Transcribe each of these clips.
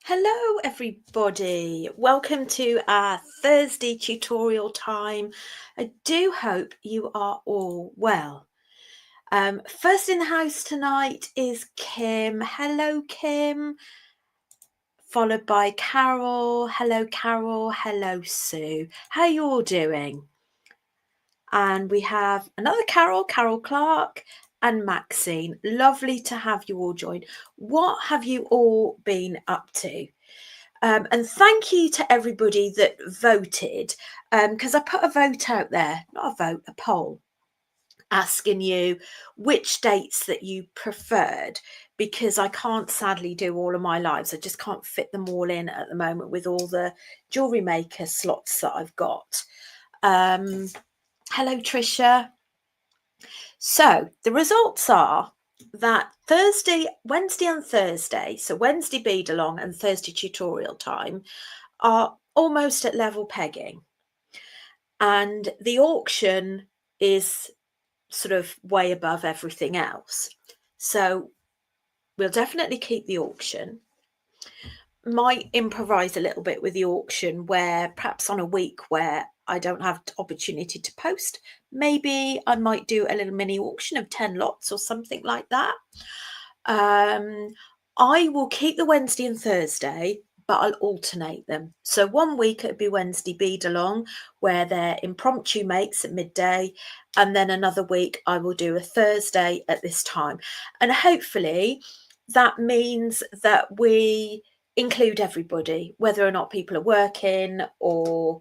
Hello everybody, welcome to our Thursday tutorial time. I do hope you are all well. First in the house tonight is Kim. Hello Kim. Followed by Carol. Hello Carol. Hello Sue. How are you all doing? And we have another Carol, Carol Clark and Maxine. Lovely to have you all join. What have you all been up to? And thank you to everybody that voted, because I put a vote out there, not a vote, a poll, asking you which dates that you preferred, because I can't sadly do all of my lives. I just can't fit them all in at the moment with all the jewellery maker slots that I've got. Hello, Tricia. So the results are that Wednesday and Thursday, so Wednesday bead along and Thursday tutorial time, are almost at level pegging, and the auction is sort of way above everything else. So we'll definitely keep the auction. Might improvise a little bit with the auction, where perhaps on a week where I don't have opportunity to post, maybe I might do a little mini auction of 10 lots or something like that. I will keep the Wednesday and Thursday, but I'll alternate them. So one week it'd be Wednesday bead along, where they're impromptu makes at midday, and then another week I will do a Thursday at this time. And hopefully that means that we include everybody, whether or not people are working or,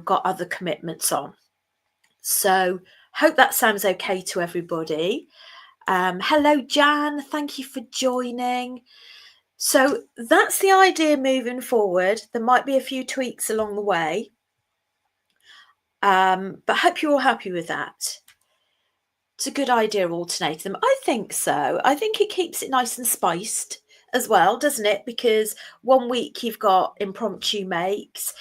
got other commitments on. So hope that sounds okay to everybody. Hello, Jan. Thank you for joining. So that's the idea moving forward. There might be a few tweaks along the way, but I hope you're all happy with that. It's a good idea, alternate them. I think so. I think it keeps it nice and spiced as well, doesn't it? Because one week you've got impromptu makes,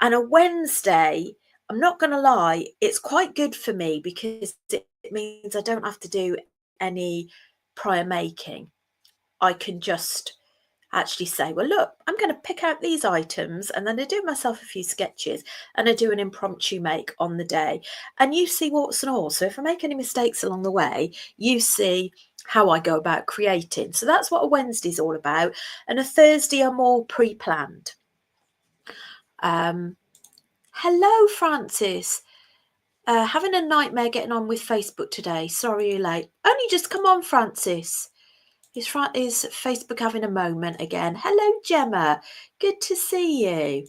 and a Wednesday, I'm not going to lie, it's quite good for me because it means I don't have to do any prior making. I can just actually say, well, look, I'm going to pick out these items, and then I do myself a few sketches and I do an impromptu make on the day, and you see what's and all. So if I make any mistakes along the way, you see how I go about creating. So that's what a Wednesday's all about, and a Thursday are more pre-planned. Hello, Francis. Having a nightmare getting on with Facebook today. Sorry you're late. Only just come on, Francis. Is Facebook having a moment again? Hello, Gemma. Good to see you.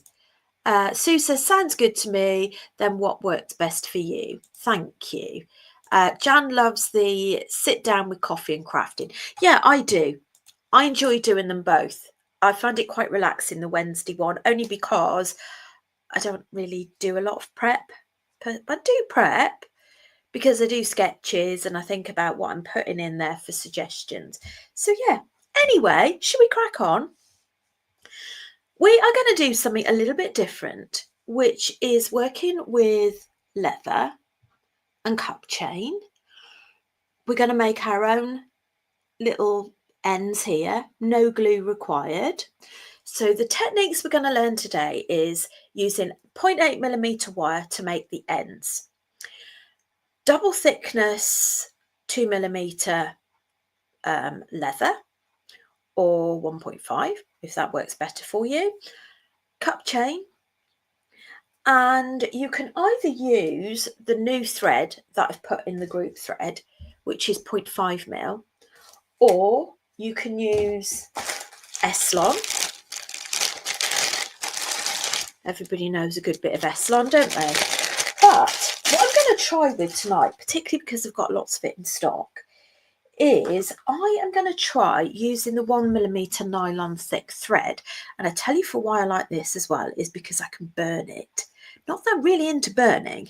Sue says, sounds good to me. Then what works best for you? Thank you. Jan loves the sit down with coffee and crafting. Yeah, I do. I enjoy doing them both. I find it quite relaxing, the Wednesday one, only because I don't really do a lot of prep. But I do prep because I do sketches and I think about what I'm putting in there for suggestions. So yeah, anyway, should we crack on? We are going to do something a little bit different, which is working with leather and cup chain. We're going to make our own little ends here, no glue required. So the techniques we're going to learn today is using 0.8mm wire to make the ends. Double thickness 2mm leather, or 1.5 if that works better for you, cup chain, and you can either use the new thread that I've put in the group thread, which is 0.5mm, or you can use S-Lon. Everybody knows a good bit of S-Lon, don't they? But what I'm going to try with tonight, particularly because I've got lots of it in stock, is I am going to try using the 1mm nylon thick thread. And I tell you for why I like this as well is because I can burn it. Not that I'm really into burning,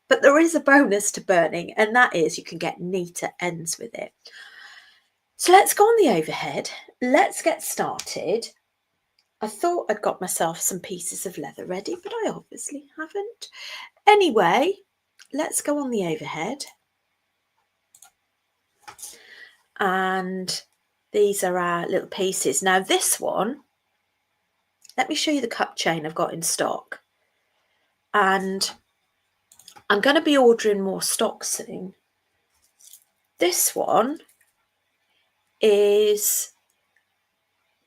but there is a bonus to burning, and that is you can get neater ends with it. So let's go on the overhead. Let's get started. I thought I'd got myself some pieces of leather ready, but I obviously haven't. Anyway, let's go on the overhead. And these are our little pieces. Now this one let me show you the cup chain I've got in stock. And I'm going to be ordering more stock soon. This one is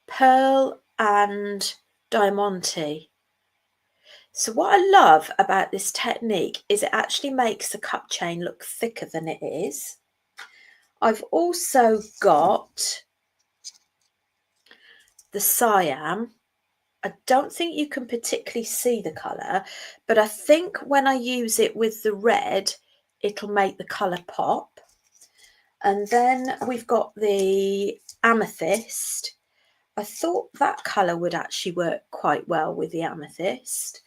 pearl and diamante. So what I love about this technique is it actually makes the cup chain look thicker than it is. I've also got the cyan. I don't think you can particularly see the colour, but I think when I use it with the red, it'll make the colour pop. And then we've got the amethyst. I thought that colour would actually work quite well with the amethyst.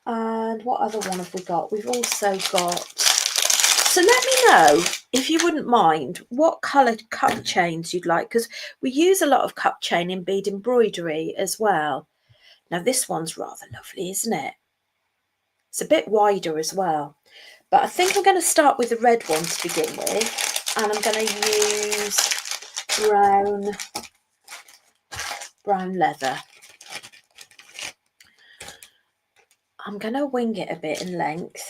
And what other one have we got? We've also got, so let me know, if you wouldn't mind, what coloured cup chains you'd like, because we use a lot of cup chain in bead embroidery as well. Now this one's rather lovely, isn't it? It's a bit wider as well. But I think I'm going to start with the red one to begin with. And I'm going to use brown leather. I'm going to wing it a bit in length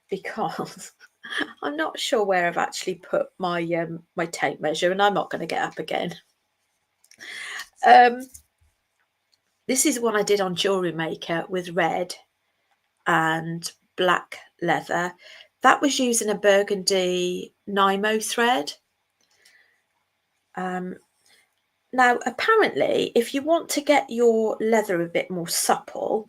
because I'm not sure where I've actually put my my tape measure, and I'm not going to get up again. This is one I did on Jewellery Maker with red and black leather. That was using a burgundy Nymo thread. Now, apparently, if you want to get your leather a bit more supple,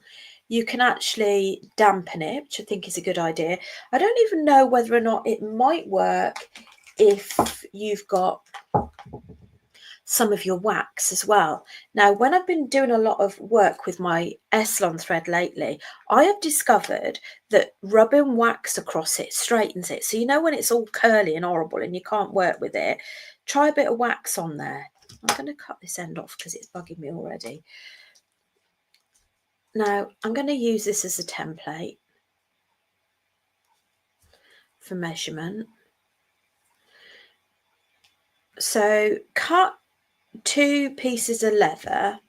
you can actually dampen it, which I think is a good idea. I don't even know whether or not it might work if you've got some of your wax as well. Now, when I've been doing a lot of work with my S-Lon thread lately, I have discovered that rubbing wax across it straightens it. So you know when it's all curly and horrible and you can't work with it, try a bit of wax on there. I'm going to cut this end off because it's bugging me already. Now, I'm going to use this as a template for measurement. So cut 2 pieces of leather,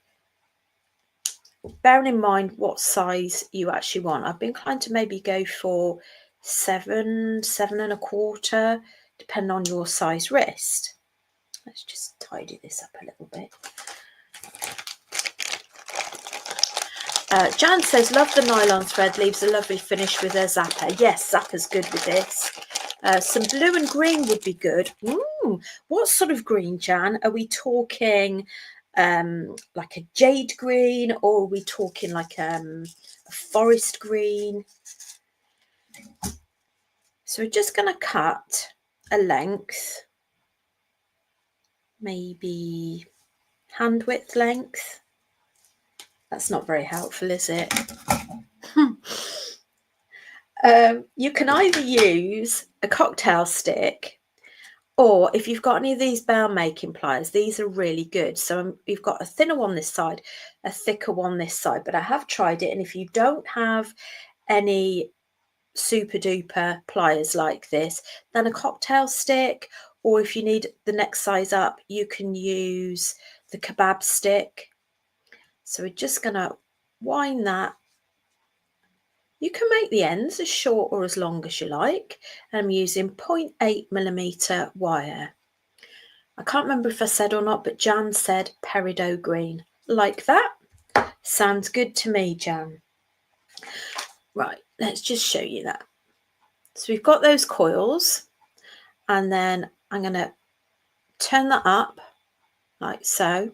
bearing in mind what size you actually want. I've been inclined to maybe go for 7, 7.25, depending on your size wrist. Let's just tidy this up a little bit. Jan says, love the nylon thread, leaves a lovely finish with her zapper. Yes, zapper's good with this. Some blue and green would be good. What sort of green, Jan? Are we talking like a jade green, or are we talking like a forest green? So we're just going to cut a length, maybe hand width length. That's not very helpful, is it? You can either use a cocktail stick, or if you've got any of these bell making pliers, these are really good. So you've got a thinner one this side, a thicker one this side, but I have tried it. And if you don't have any super duper pliers like this, then a cocktail stick, or if you need the next size up, you can use the kebab stick. So we're just going to wind that. You can make the ends as short or as long as you like. I'm using 0.8mm wire. I can't remember if I said or not, but Jan said peridot green. Like that? Sounds good to me, Jan. Right, let's just show you that. So we've got those coils, and then I'm going to turn that up like so.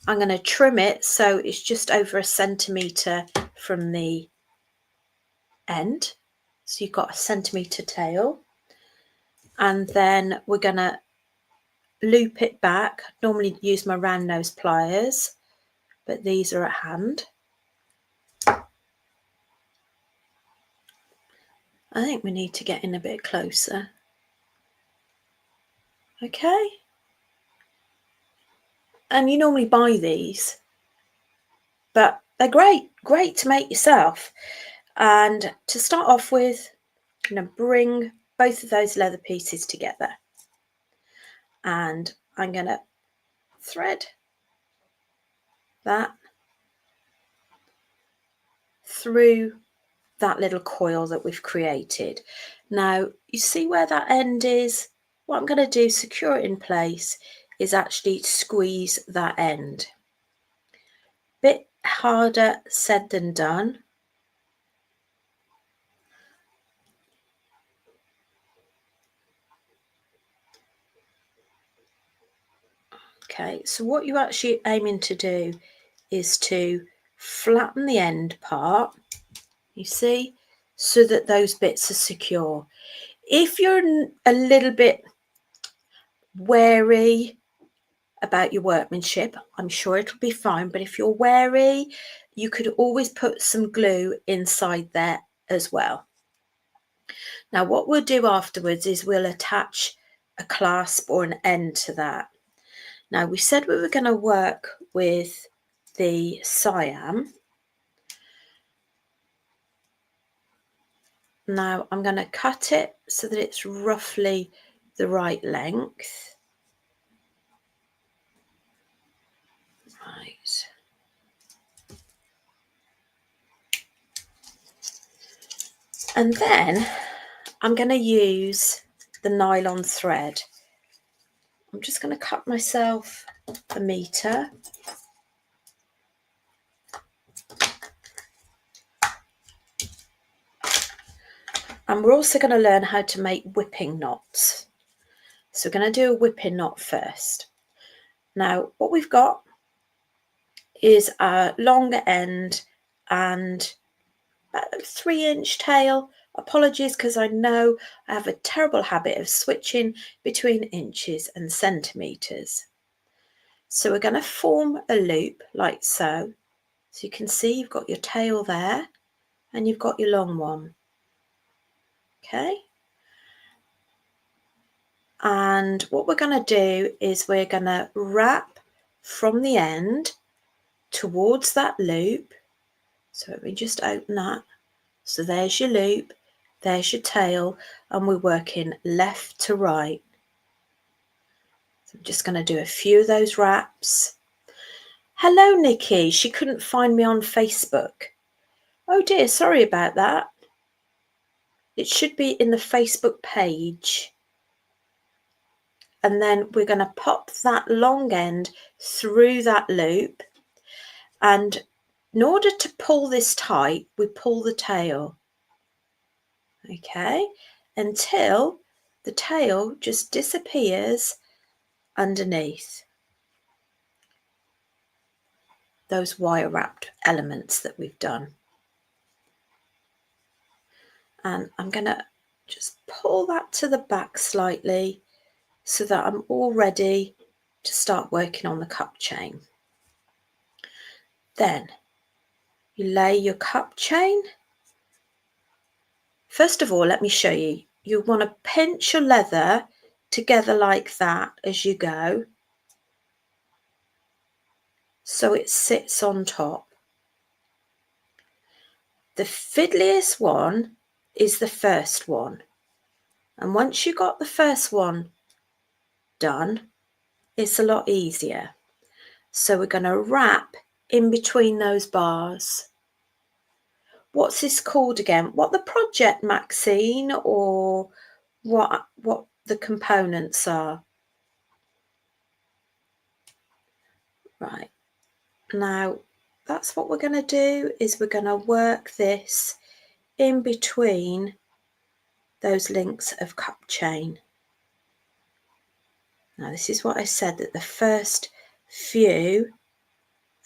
I'm going to trim it so it's just over 1 centimetre from the end. So you've got 1 centimetre tail. And then we're going to loop it back. Normally use my round nose pliers, but these are at hand. I think we need to get in a bit closer. Okay. And you normally buy these, but they're great to make yourself. And to start off with, I'm going to bring both of those leather pieces together. And I'm going to thread that through that little coil that we've created. Now, you see where that end is? What I'm going to do, secure it in place, is actually squeeze that end. Bit harder said than done. Okay, so what you're actually aiming to do is to flatten the end part, you see, so that those bits are secure. If you're a little bit wary about your workmanship, I'm sure it'll be fine, but if you're wary, you could always put some glue inside there as well. Now what we'll do afterwards is we'll attach a clasp or an end to that. Now we said we were going to work with the cyan. Now I'm going to cut it so that it's roughly the right length. Right. And then I'm going to use the nylon thread. I'm just going to cut myself a metre. And we're also going to learn how to make whipping knots. So we're going to do a whipping knot first. Now what we've got is a longer end and a 3-inch tail. Apologies, because I know I have a terrible habit of switching between inches and centimetres. So we're going to form a loop like so. So you can see you've got your tail there and you've got your long one. Okay. And what we're going to do is we're going to wrap from the end towards that loop. So let me just open that. So there's your loop, there's your tail, and we're working left to right. So I'm just going to do a few of those wraps. Hello, Nikki. She couldn't find me on Facebook. Oh dear, sorry about that. It should be in the Facebook page. And then we're going to pop that long end through that loop. And in order to pull this tight, we pull the tail. Okay, until the tail just disappears underneath those wire wrapped elements that we've done. And I'm going to just pull that to the back slightly so that I'm all ready to start working on the cup chain. Then you lay your cup chain. First of all, let me show you. You want to pinch your leather together like that as you go, so it sits on top. The fiddliest one is the first one. And once you got the first one done, it's a lot easier. So we're going to wrap in between those bars. What's this called again? What the project, Maxine, or what the components are? Right. Now, that's what we're going to do, is we're going to work this in between those links of cup chain. Now, this is what I said, that the first few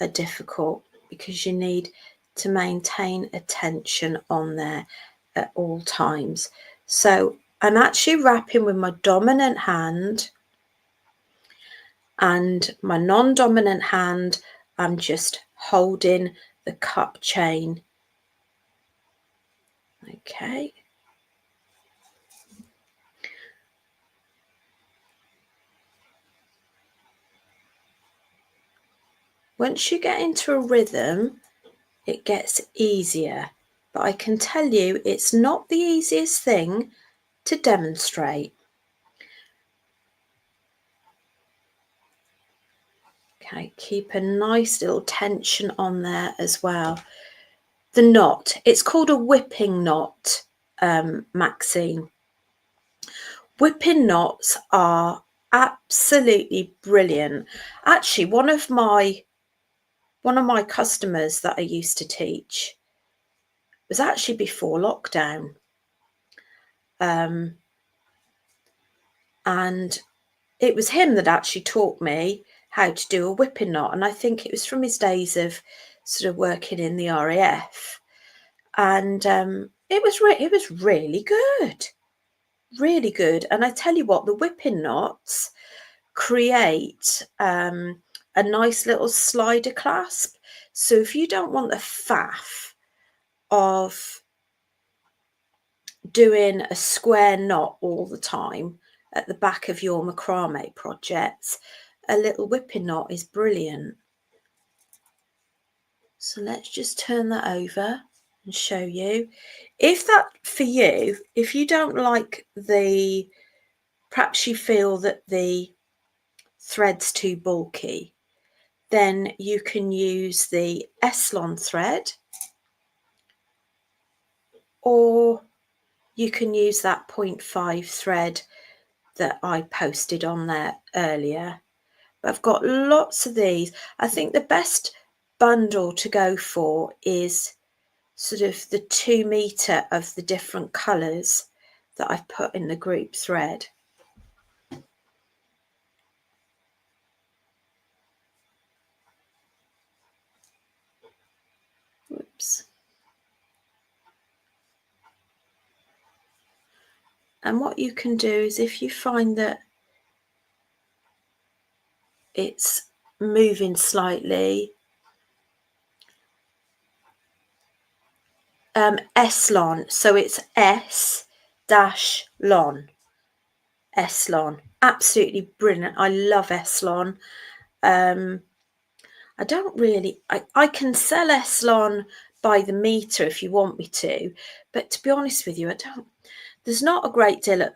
are difficult because you need to maintain attention on there at all times. So I'm actually wrapping with my dominant hand, and my non-dominant hand I'm just holding the cup chain. Okay. Once you get into a rhythm, it gets easier, but I can tell you it's not the easiest thing to demonstrate. Okay, keep a nice little tension on there as well. the knot. It's called a whipping knot, Maxine. Whipping knots are absolutely brilliant. Actually, one of my customers that I used to teach was actually before lockdown. And it was him that actually taught me how to do a whipping knot. And I think it was from his days of sort of working in the RAF. And it was really good, really good. And I tell you what, the whipping knots create a nice little slider clasp. So if you don't want the faff of doing a square knot all the time at the back of your macrame projects, a little whipping knot is brilliant. So let's just turn that over and show you. If that for you, if you don't like the, perhaps you feel that the thread's too bulky, then you can use the S-Lon thread, or you can use that 0.5 thread that I posted on there earlier. But I've got lots of these. I think the best bundle to go for is sort of the 2 meter of the different colours that I've put in the group thread. Whoops. And what you can do is, if you find that it's moving slightly, S-Lon, so it's S-Lon. S-Lon, absolutely brilliant. I love S-Lon. I don't really, I can sell S-Lon by the meter if you want me to, but to be honest with you, there's not a great deal of,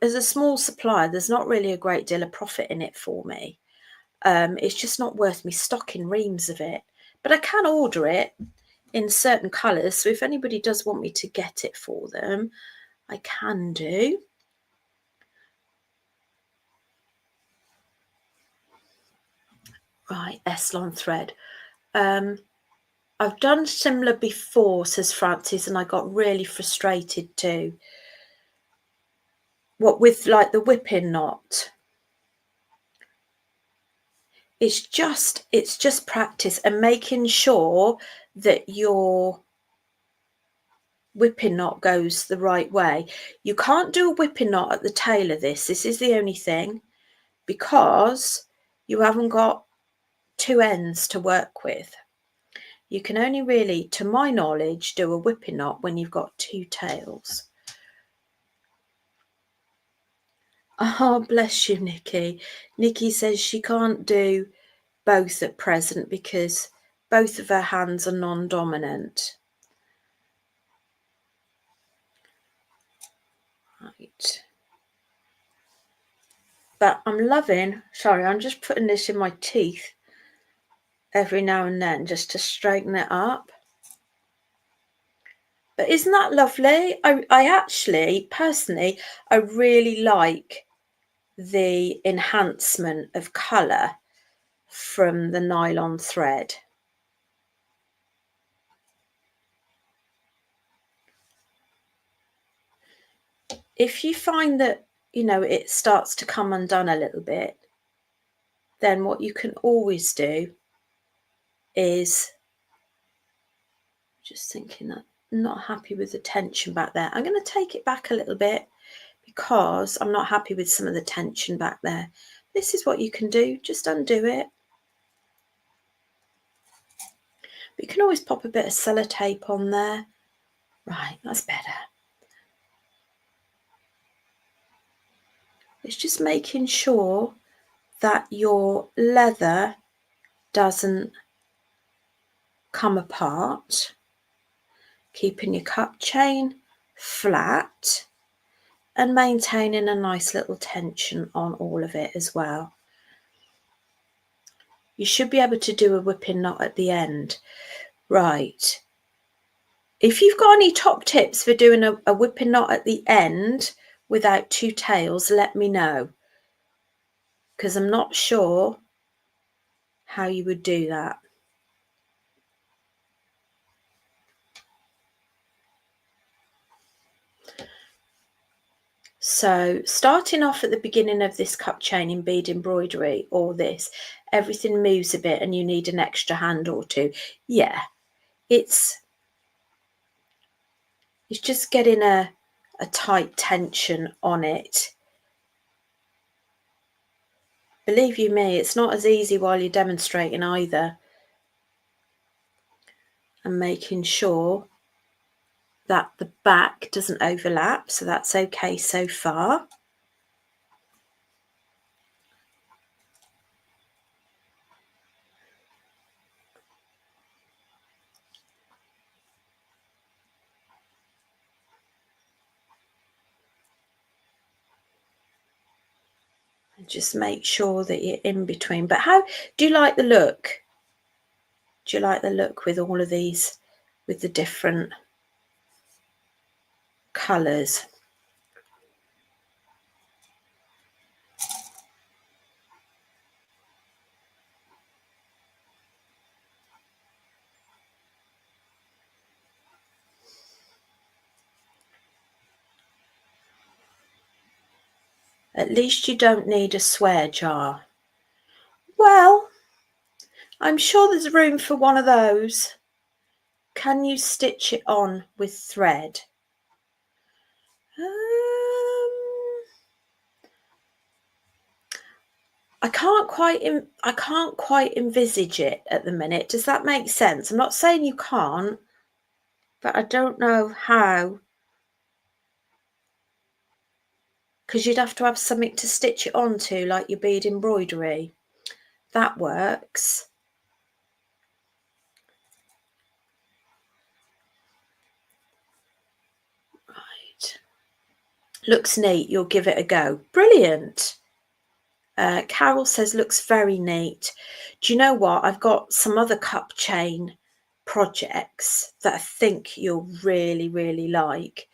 as a small supplier, there's not really a great deal of profit in it for me. It's just not worth me stocking reams of it, but I can order it in certain colours. So if anybody does want me to get it for them, I can do. Right, S-Lon thread. I've done similar before, says Francis, and I got really frustrated too. What with like the whipping knot? It's just practice and making sure that your whipping knot goes the right way. You can't do a whipping knot at the tail of this. This is the only thing, because you haven't got 2 ends to work with. You can only really, to my knowledge, do a whipping knot when you've got 2 tails. Oh, bless you, Nikki. Nikki says she can't do both at present because both of her hands are non-dominant. Right. But I'm loving, sorry, I'm just putting this in my teeth every now and then just to straighten it up. But isn't that lovely? I actually, personally, I really like the enhancement of colour from the nylon thread. If you find that, you know, it starts to come undone a little bit, then what you can always do is, just thinking that I'm not happy with the tension back there. I'm going to take it back a little bit because I'm not happy with some of the tension back there. This is what you can do, just undo it. But you can always pop a bit of sellotape on there. Right, that's better. It's just making sure that your leather doesn't come apart. Keeping your cup chain flat and maintaining a nice little tension on all of it as well. You should be able to do a whipping knot at the end. Right, If you've got any top tips for doing a whipping knot at the end without two tails, let me know, because I'm not sure how you would do that. So starting off at the beginning of this cup chain in bead embroidery or this, everything moves a bit and you need an extra hand or two. Yeah, it's just getting a tight tension on it. Believe you me, it's not as easy while you're demonstrating either. And making sure that the back doesn't overlap, so that's okay so far. And just make sure that you're in between. But how do you like the look? Do you like the look with all of these, with the different colours? At least you don't need a swear jar. Well, I'm sure there's room for one of those. Can you stitch it on with thread? I can't quite envisage it at the minute. Does that make sense? I'm not saying you can't, but I don't know how. Because you'd have to have something to stitch it onto, like your bead embroidery. That works. Right. Looks neat. You'll give it a go. Brilliant. Carol says, looks very neat. Do you know what? I've got some other cup chain projects that I think you'll really, really like.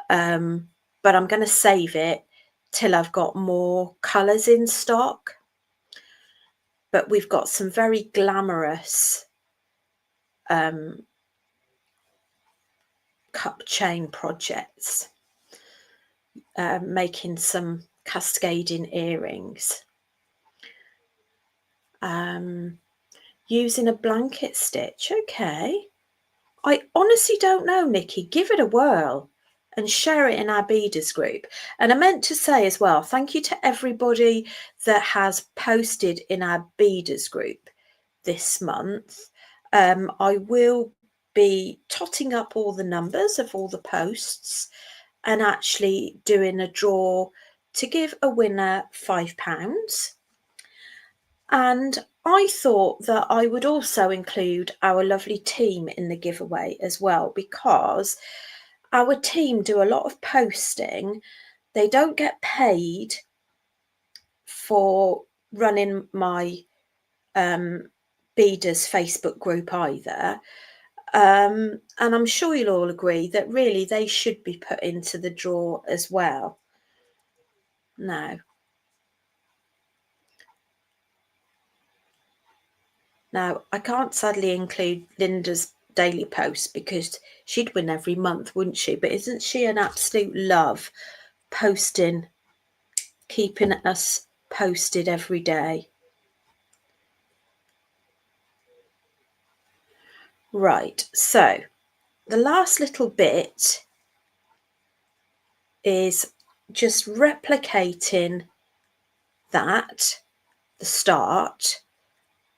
But I'm going to save it till I've got more colours in stock. But we've got some very glamorous cup chain projects, making some cascading earrings. Using a blanket stitch. Okay. I honestly don't know, Nikki. Give it a whirl and share it in our beaders group. And I meant to say as well, thank you to everybody that has posted in our beaders group this month. I will be totting up all the numbers of all the posts and actually doing a draw to give a winner £5. And I thought that I would also include our lovely team in the giveaway as well, because our team do a lot of posting. They don't get paid for running my Beaders Facebook group either. And I'm sure you'll all agree that really they should be put into the draw as well. Now, I can't sadly include Linda's daily post because she'd win every month, wouldn't she? But isn't she an absolute love, posting, keeping us posted every day? Right, so the last little bit is just replicating that, the start,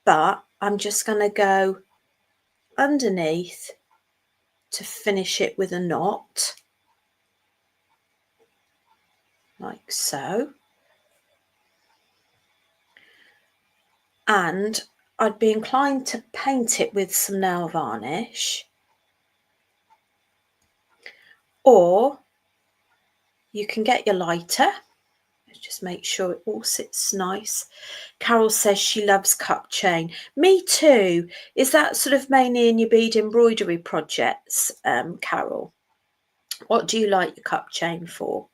but I'm just going to go underneath to finish it with a knot, like so. And I'd be inclined to paint it with some nail varnish, or you can get your lighter Just make sure it all sits nice. Carol says she loves cup chain. Me too. Is that sort of mainly in your bead embroidery projects, Carol? What do you like your cup chain for?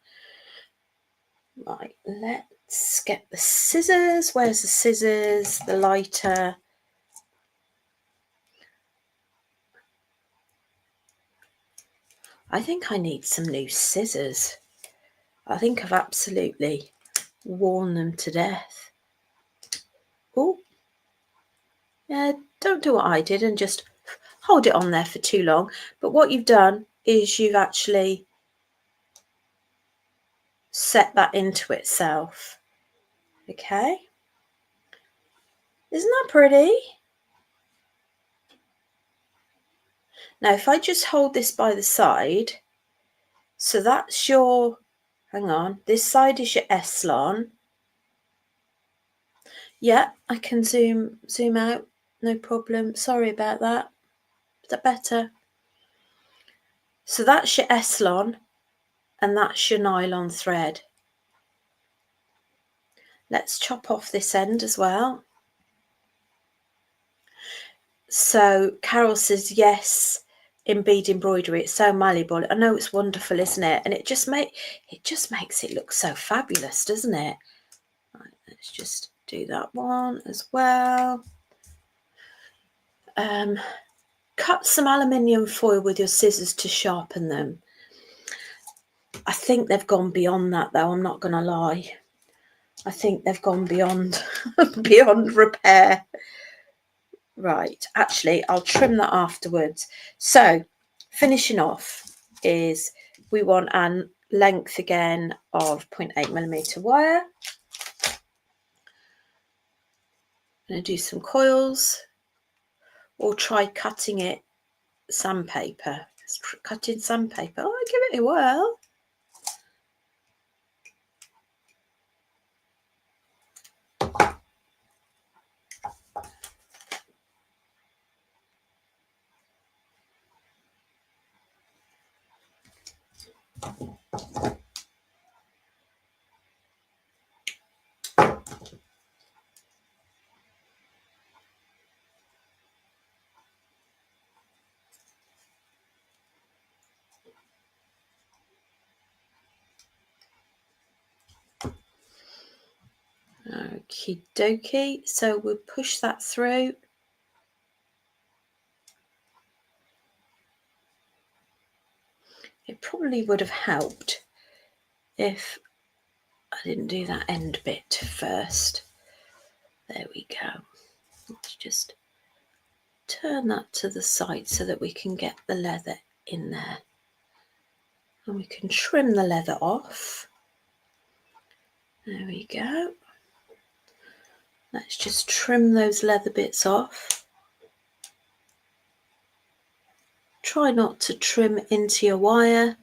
Right, let's get the scissors. Where's the scissors? The lighter. I think I need some new scissors. I think I've absolutely worn them to death. Oh, yeah, don't do what I did and just hold it on there for too long. But what you've done is you've actually set that into itself. Okay. Isn't that pretty? Now, if I just hold this by the side, so that's your, hang on, this side is your S-Lon. Yeah, I can zoom out, no problem. Sorry about that. Is that better? So that's your S-Lon and that's your nylon thread. Let's chop off this end as well. So Carol says, yes, in bead embroidery, it's so malleable. I know, it's wonderful, isn't it? And it just makes it look so fabulous, doesn't it? Right, let's just do that one as well. Cut some aluminium foil with your scissors to sharpen them. I think they've gone beyond that, though. I'm not going to lie. I think they've gone beyond beyond repair. Right, actually, I'll trim that afterwards. So, finishing off is we want a length again of 0.8mm wire. I'm going to do some coils, or try cutting it sandpaper. Cutting sandpaper. Oh, give it a whirl. Okie dokie. So we'll push that through. It probably would have helped if I didn't do that end bit first. There we go. Let's just turn that to the side so that we can get the leather in there. And we can trim the leather off. There we go. Let's just trim those leather bits off. Try not to trim into your wire,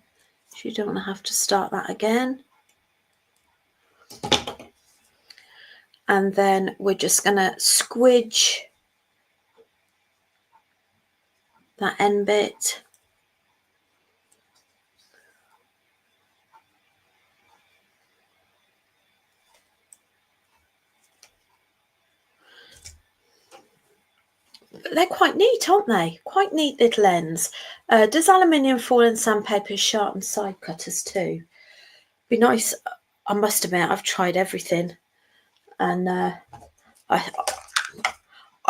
so you don't want to have to start that again. And then we're just going to squidge that end bit. But they're quite neat, aren't they? Quite neat little ends. Does aluminium foil and sandpaper sharpen side cutters too? Be nice. I must admit, I've tried everything, and I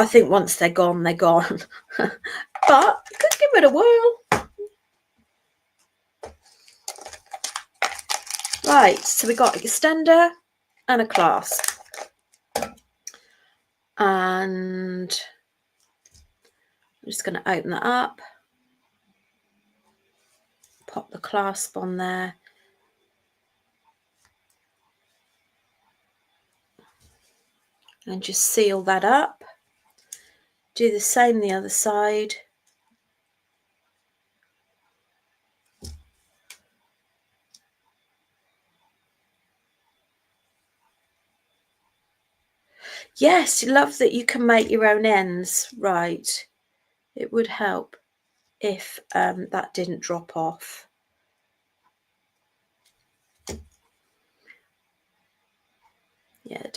think once they're gone, they're gone. But you could give it a whirl. Right, so we got an extender and a clasp, and I'm just going to open that up, pop the clasp on there, and just seal that up. Do the same the other side. Yes, love that you can make your own ends. Right, it would help if that didn't drop off. Yeah,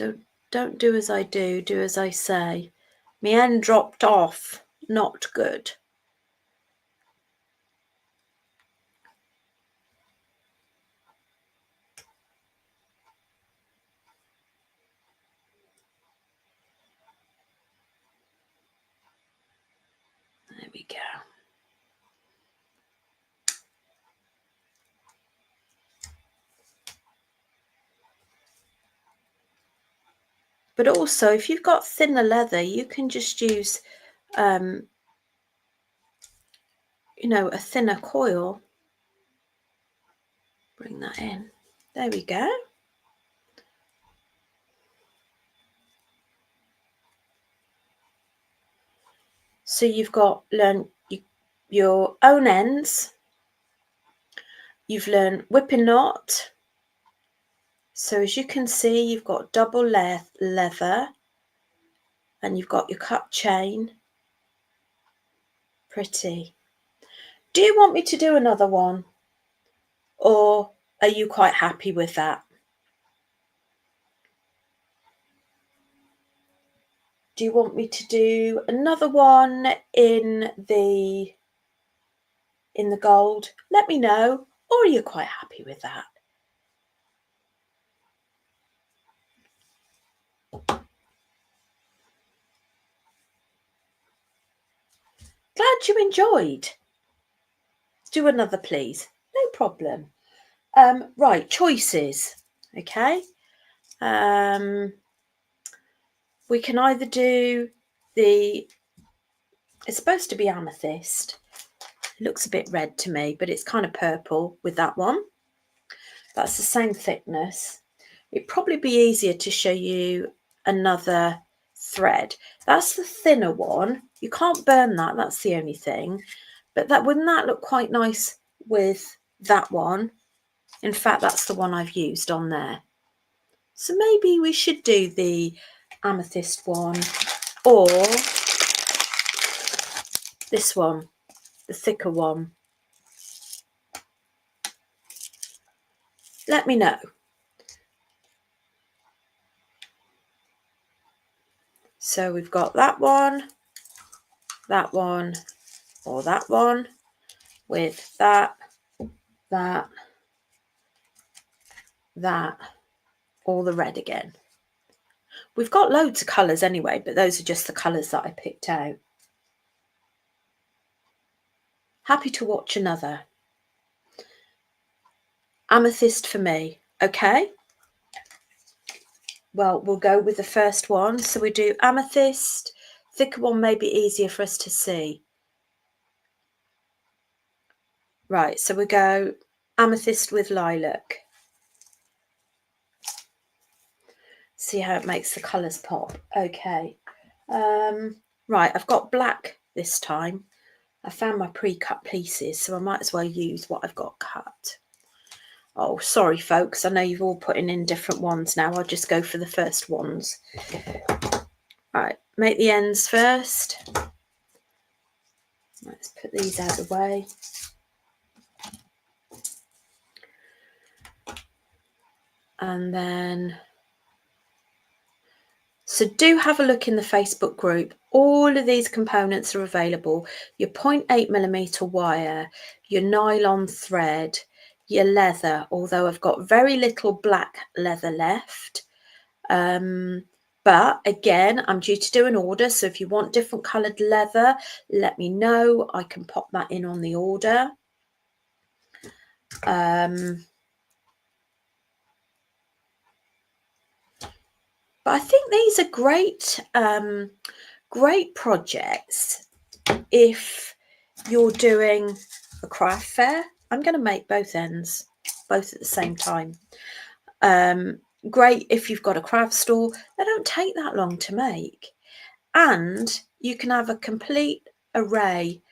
don't do as I do, do as I say. My end dropped off, not good. There we go. But also, if you've got thinner leather, you can just use, you know, a thinner coil. Bring that in. There we go. So you've got learned your own ends. You've learned whipping knot. So as you can see, you've got double leather and you've got your cut chain. Pretty. Do you want me to do another one? Or are you quite happy with that? Do you want me to do another one in the gold? Let me know. Or are you quite happy with that? Glad you enjoyed. Do another, please. No problem. Right, choices. Okay. We can either do it's supposed to be amethyst. It looks a bit red to me, but it's kind of purple with that one. That's the same thickness. It'd probably be easier to show you another thread. That's the thinner one. You can't burn that, that's the only thing. But wouldn't that look quite nice with that one? In fact, that's the one I've used on there. So maybe we should do the amethyst one or this one, the thicker one. Let me know. So we've got that one, or that one with that, or the red again. We've got loads of colours anyway, but those are just the colours that I picked out. Happy to watch another. Amethyst for me, okay? Well, we'll go with the first one. So we do amethyst. Thicker one may be easier for us to see. Right, so we go amethyst with lilac. See how it makes the colours pop. Okay. Right, I've got black this time. I found my pre-cut pieces, so I might as well use what I've got cut. Oh, sorry, folks. I know you've all put in different ones now. I'll just go for the first ones. Right, make the ends first. Let's put these out of the way. And then, so do have a look in the Facebook group. All of these components are available. Your 0.8mm wire, your nylon thread, your leather, although I've got very little black leather left. But again, I'm due to do an order. So if you want different coloured leather, let me know. I can pop that in on the order. But I think these are great, great projects if you're doing a craft fair. I'm going to make both ends, both at the same time. Great if you've got a craft store. They don't take that long to make. And you can have a complete array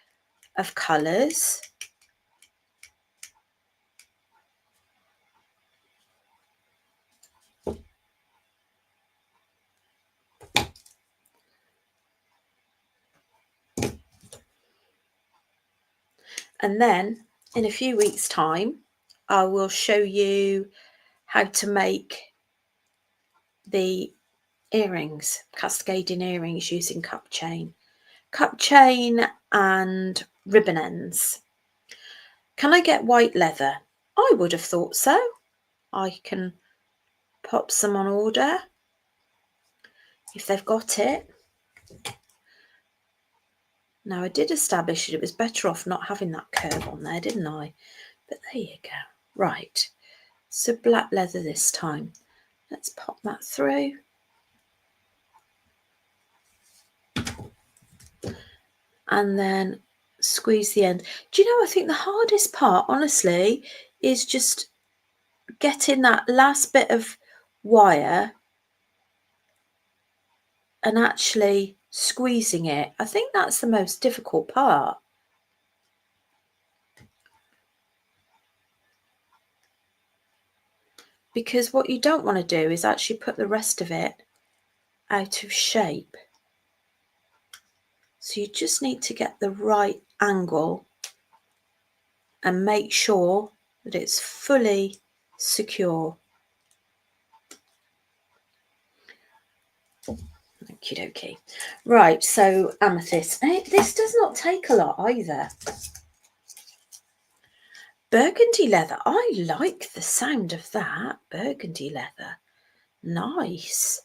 of colours. And then in a few weeks' time, I will show you how to make the earrings, cascading earrings using cup chain and ribbon ends. Can I get white leather? I would have thought so. I can pop some on order if they've got it. Now, I did establish that it was better off not having that curve on there, didn't I? But there you go. Right, so black leather this time. Let's pop that through. And then squeeze the end. Do you know, I think the hardest part, honestly, is just getting that last bit of wire and actually squeezing it. I think that's the most difficult part. Because what you don't want to do is actually put the rest of it out of shape. So you just need to get the right angle and make sure that it's fully secure. Okie dokie. Right, so amethyst. This does not take a lot either. Burgundy leather. I like the sound of that. Burgundy leather. Nice.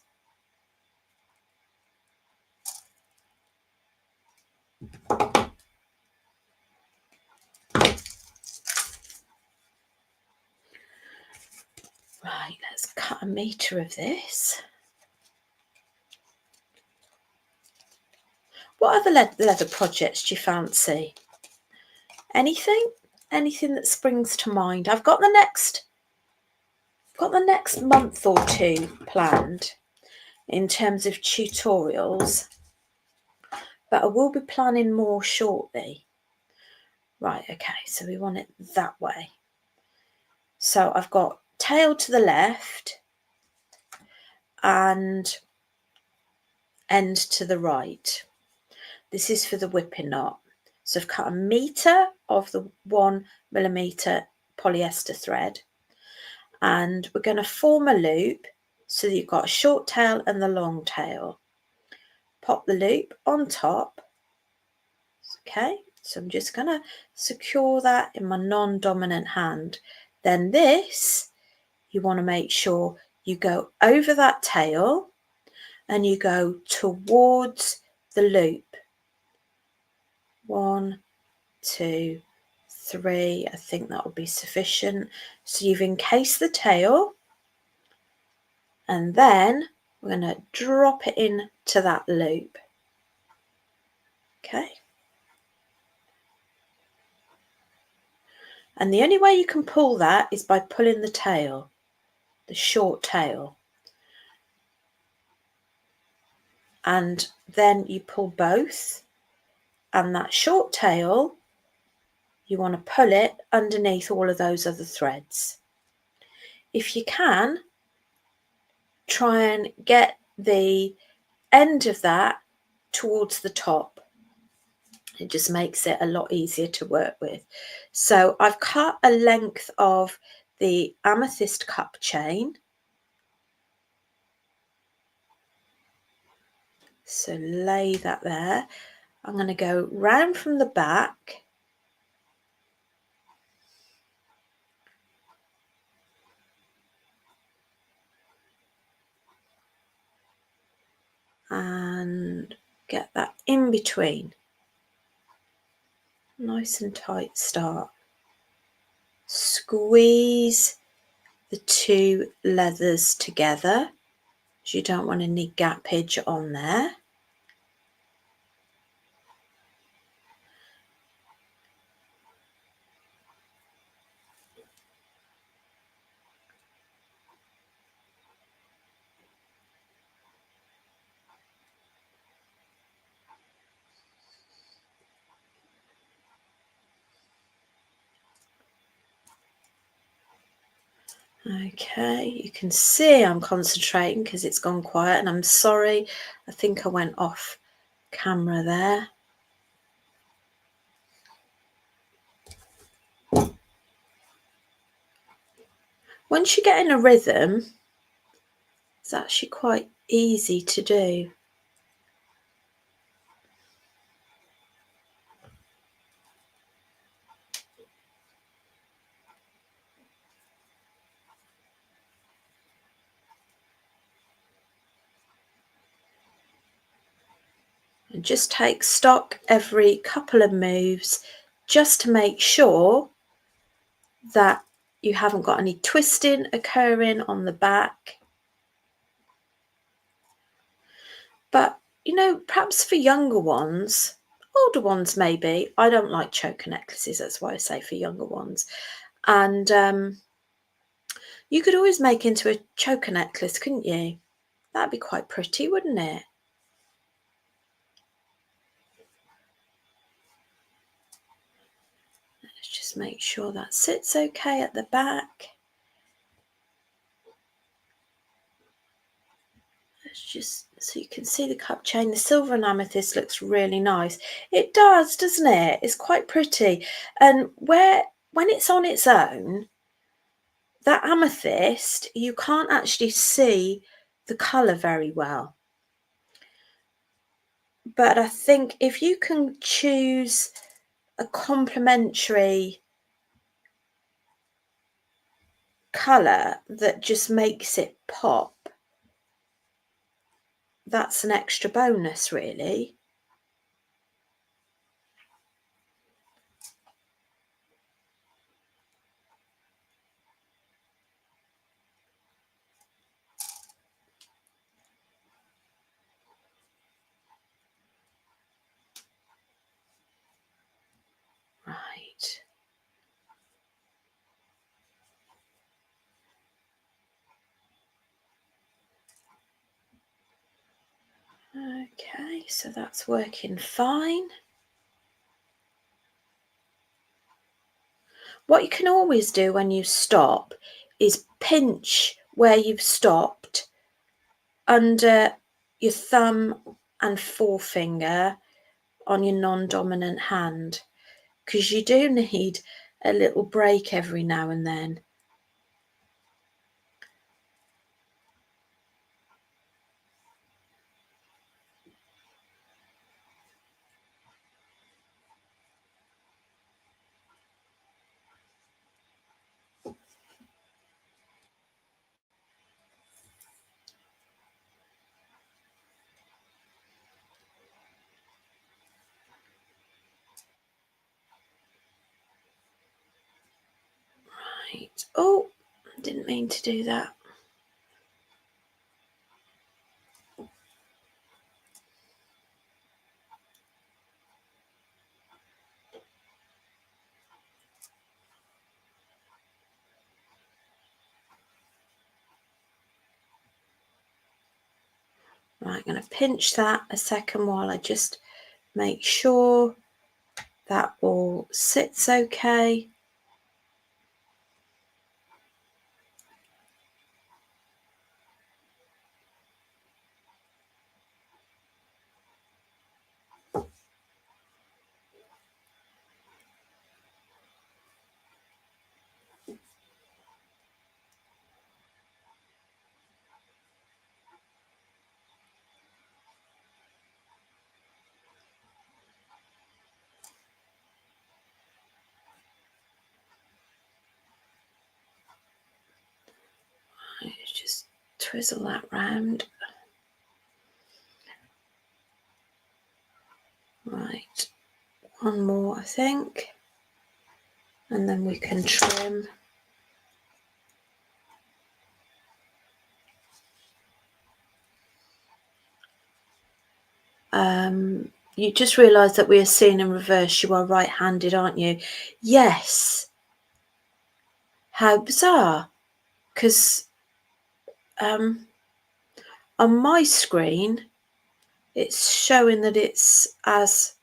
Right, let's cut a metre of this. What other leather projects do you fancy? Anything? Anything that springs to mind? I've got the next month or two planned in terms of tutorials, but I will be planning more shortly. Right, okay, so we want it that way. So I've got tail to the left and end to the right. This is for the whipping knot. So I've cut a metre of the 1mm polyester thread, and we're going to form a loop so that you've got a short tail and the long tail. Pop the loop on top. Okay, so I'm just going to secure that in my non-dominant hand. Then this, you want to make sure you go over that tail and you go towards the loop. 1, 2, 3. I think that will be sufficient. So you've encased the tail, and then we're going to drop it into that loop. Okay. And the only way you can pull that is by pulling the tail, the short tail. And then you pull both, and that short tail, you want to pull it underneath all of those other threads. If you can, try and get the end of that towards the top. It just makes it a lot easier to work with. So I've cut a length of the amethyst cup chain. So lay that there. I'm going to go round from the back and get that in between. Nice and tight start. Squeeze the two leathers together, because you don't want any gappage on there. Okay, you can see I'm concentrating because it's gone quiet, and I'm sorry, I think I went off camera there. Once you get in a rhythm, It's actually quite easy to do. And just take stock every couple of moves just to make sure that you haven't got any twisting occurring on the back. But, you know, perhaps for younger ones, older ones maybe, I don't like choker necklaces, that's why I say for younger ones. And you could always make into a choker necklace, couldn't you? That'd be quite pretty, wouldn't it? Let's just make sure that sits okay at the back. Let's just, so you can see the cup chain. The silver and amethyst looks really nice. It does, doesn't it? It's quite pretty. And when it's on its own, that amethyst, you can't actually see the colour very well. But I think if you can choose a complementary colour that just makes it pop, that's an extra bonus, really. Right. Okay, so that's working fine. What you can always do when you stop is pinch where you've stopped under your thumb and forefinger on your non-dominant hand, because you do need a little break every now and then. Right. Oh, didn't mean to do that. Right, I'm going to pinch that a second while I just make sure that all sits okay. Right, just twizzle that round. Right, one more I think, and then we can trim. You just realised that we are seeing in reverse. You are right-handed, aren't you? Yes. How bizarre. Because on my screen, it's showing that it's as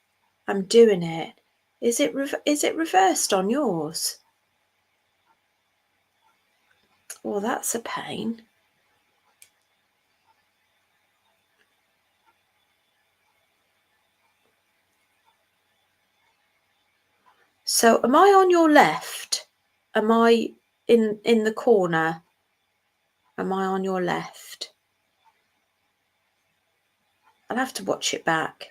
I'm doing it. Is it reversed on yours? Well, that's a pain. So am I on your left? Am I in the corner? Am I on your left? I'll have to watch it back.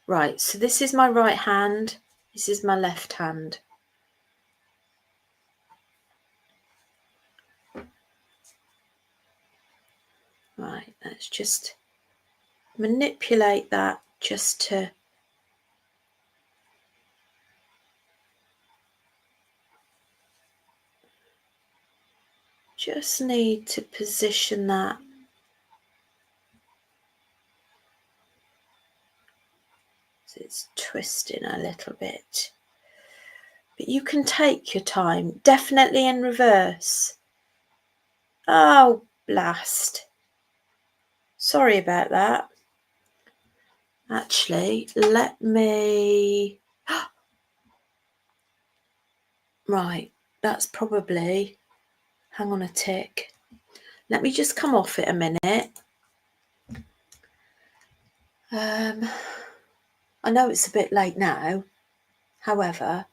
Right, so this is my right hand, this is my left hand. Right, let's just manipulate that just to need to position that so it's twisting a little bit. But you can take your time, definitely in reverse. Oh, blast. Sorry about that. Actually, let me... Right, that's probably... Hang on a tick. Let me just come off it a minute. I know it's a bit late now. However...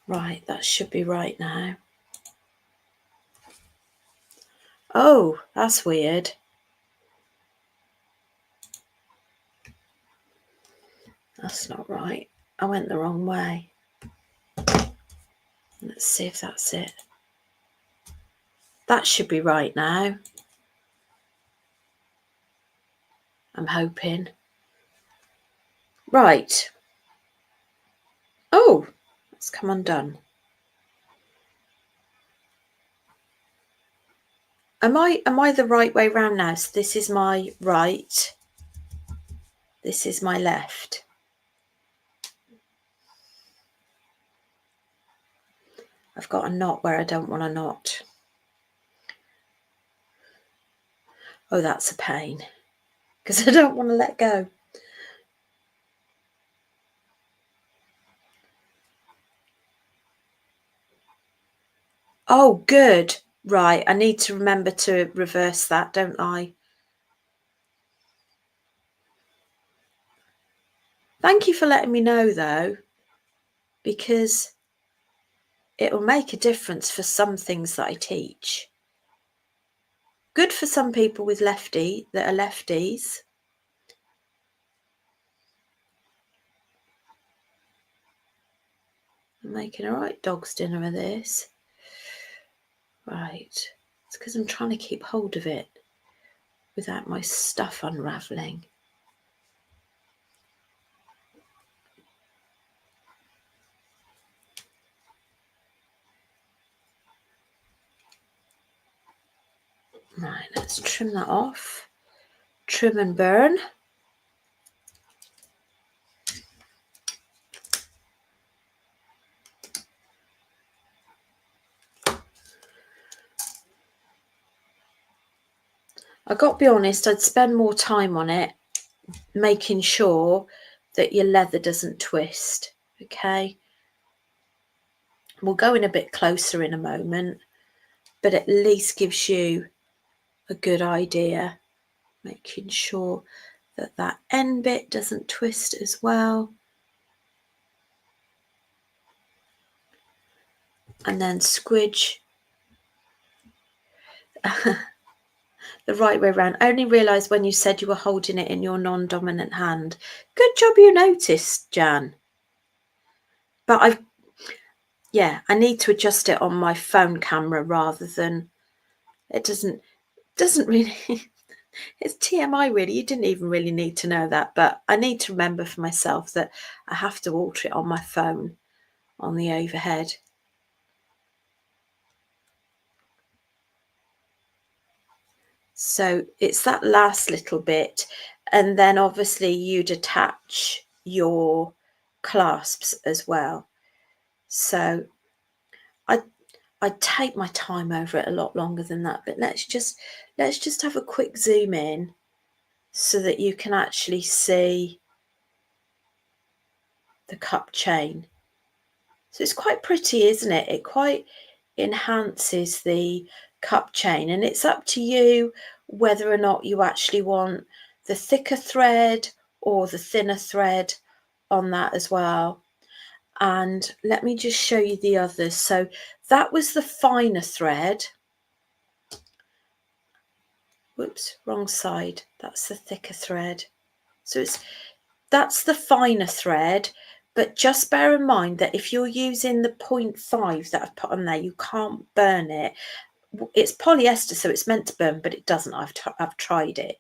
Right, that should be right now. Oh, that's weird. That's not right. I went the wrong way. Let's see if that's it. That should be right now. I'm hoping. Right. Oh, it's come undone. Am I the right way round now? So this is my right. This is my left. I've got a knot where I don't want a knot. Oh, that's a pain because I don't want to let go. Oh, good. Right, I need to remember to reverse that, don't I? Thank you for letting me know, though, because it will make a difference for some things that I teach. Good for some people with that are lefties. I'm making a right dog's dinner of this. Right, it's because I'm trying to keep hold of it without my stuff unravelling. Right, let's trim that off. Trim and burn. I got to be honest, I'd spend more time on it, making sure that your leather doesn't twist, okay? We'll go in a bit closer in a moment, but at least gives you a good idea, making sure that that end bit doesn't twist as well. And then squidge the right way around. I only realised when you said you were holding it in your non-dominant hand. Good job you noticed, Jan. But I need to adjust it on my phone camera rather than, it doesn't really, it's TMI really. You didn't even really need to know that, but I need to remember for myself that I have to alter it on my phone on the overhead. So it's that last little bit, and then obviously you'd attach your clasps as well. So I'd take my time over it a lot longer than that, but let's just have a quick zoom in so that you can actually see the cup chain. So it's quite pretty, isn't it? It quite enhances the cup chain, and it's up to you whether or not you actually want the thicker thread or the thinner thread on that as well. And let me just show you the others. So that was the finer thread. Whoops, wrong side. That's the thicker thread. So that's the finer thread, but just bear in mind that if you're using the 0.5 that I've put on there, you can't burn it. It's polyester, so it's meant to burn, but it doesn't. I've tried it.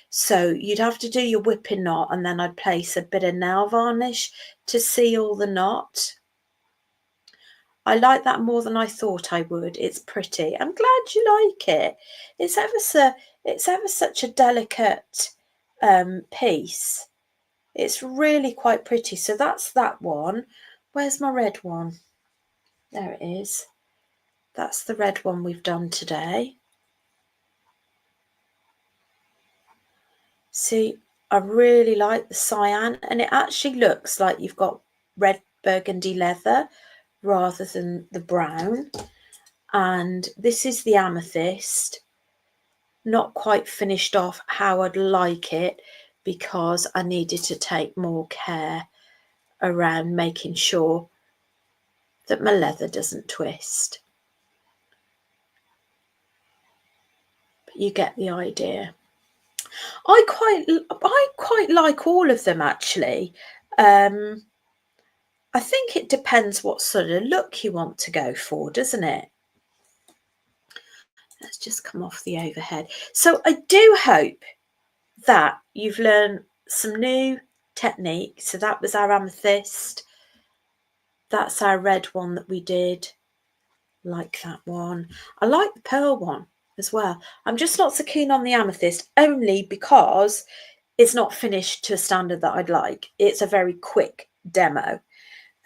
So you'd have to do your whipping knot, and then I'd place a bit of nail varnish to seal the knot. I like that more than I thought I would. It's pretty. I'm glad you like it. It's ever such a delicate piece. It's really quite pretty. So that's that one. Where's my red one? There it is. That's the red one we've done today. See, I really like the cyan, and it actually looks like you've got red burgundy leather rather than the brown. And this is the amethyst. Not quite finished off how I'd like it because I needed to take more care around making sure that my leather doesn't twist. But you get the idea. I quite like all of them actually. I think it depends what sort of look you want to go for, doesn't it? Let's just come off the overhead. So I do hope that you've learned some new technique. So that was our amethyst. That's our red one that we did. Like that one. I like the pearl one as well. I'm just not so keen on the amethyst, only because it's not finished to a standard that I'd like. It's a very quick demo.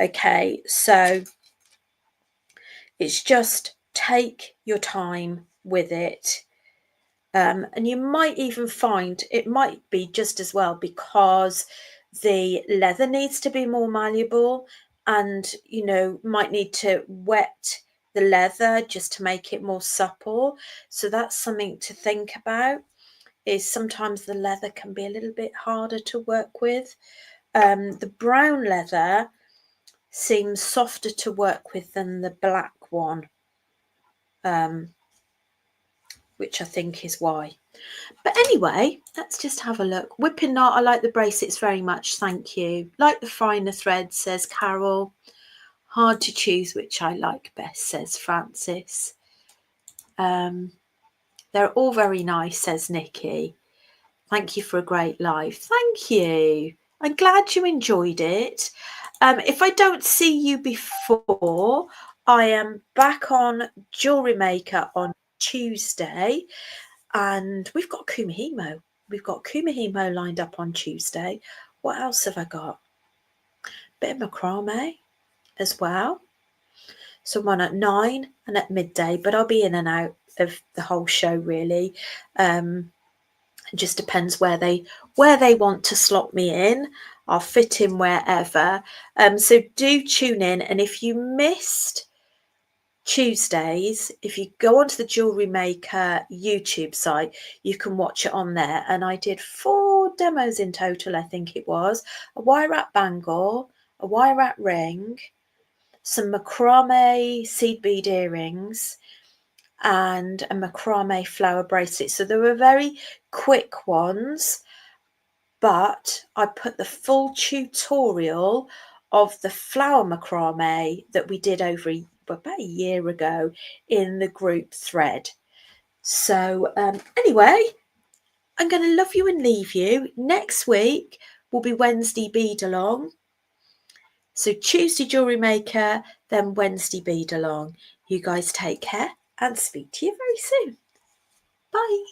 Okay, so it's just take your time with it. And you might even find it might be just as well because the leather needs to be more malleable, and might need to wet the leather just to make it more supple. So that's something to think about, is sometimes the leather can be a little bit harder to work with. The brown leather seems softer to work with than the black one, which I think is why. But anyway, let's just have a look. Whipping knot, I like the bracelets very much, thank you. Like the finer thread, says Carol. Hard to choose which I like best, says Francis. They're all very nice, says Nikki. Thank you for a great live. Thank you. I'm glad you enjoyed it. If I don't see you before, I am back on Jewellery Maker on Tuesday. And we've got Kumihimo. We've got Kumihimo lined up on Tuesday. What else have I got? Bit of macrame as well. So one at 9 and at midday, but I'll be in and out of the whole show really. It just depends where they want to slot me in. I'll fit in wherever. So do tune in, and if you missed Tuesdays, if you go onto the Jewellery Maker YouTube site, you can watch it on there. And I did 4 demos in total, I think it was. A wire wrap bangle, a wire wrap ring, some macrame seed bead earrings, and a macrame flower bracelet. So they were very quick ones, but I put the full tutorial of the flower macrame that we did about a year ago in the group thread. So anyway, I'm going to love you and leave you. Next week will be Wednesday bead along. So Tuesday Jewellery Maker, then Wednesday bead along. You guys take care and speak to you very soon. Bye.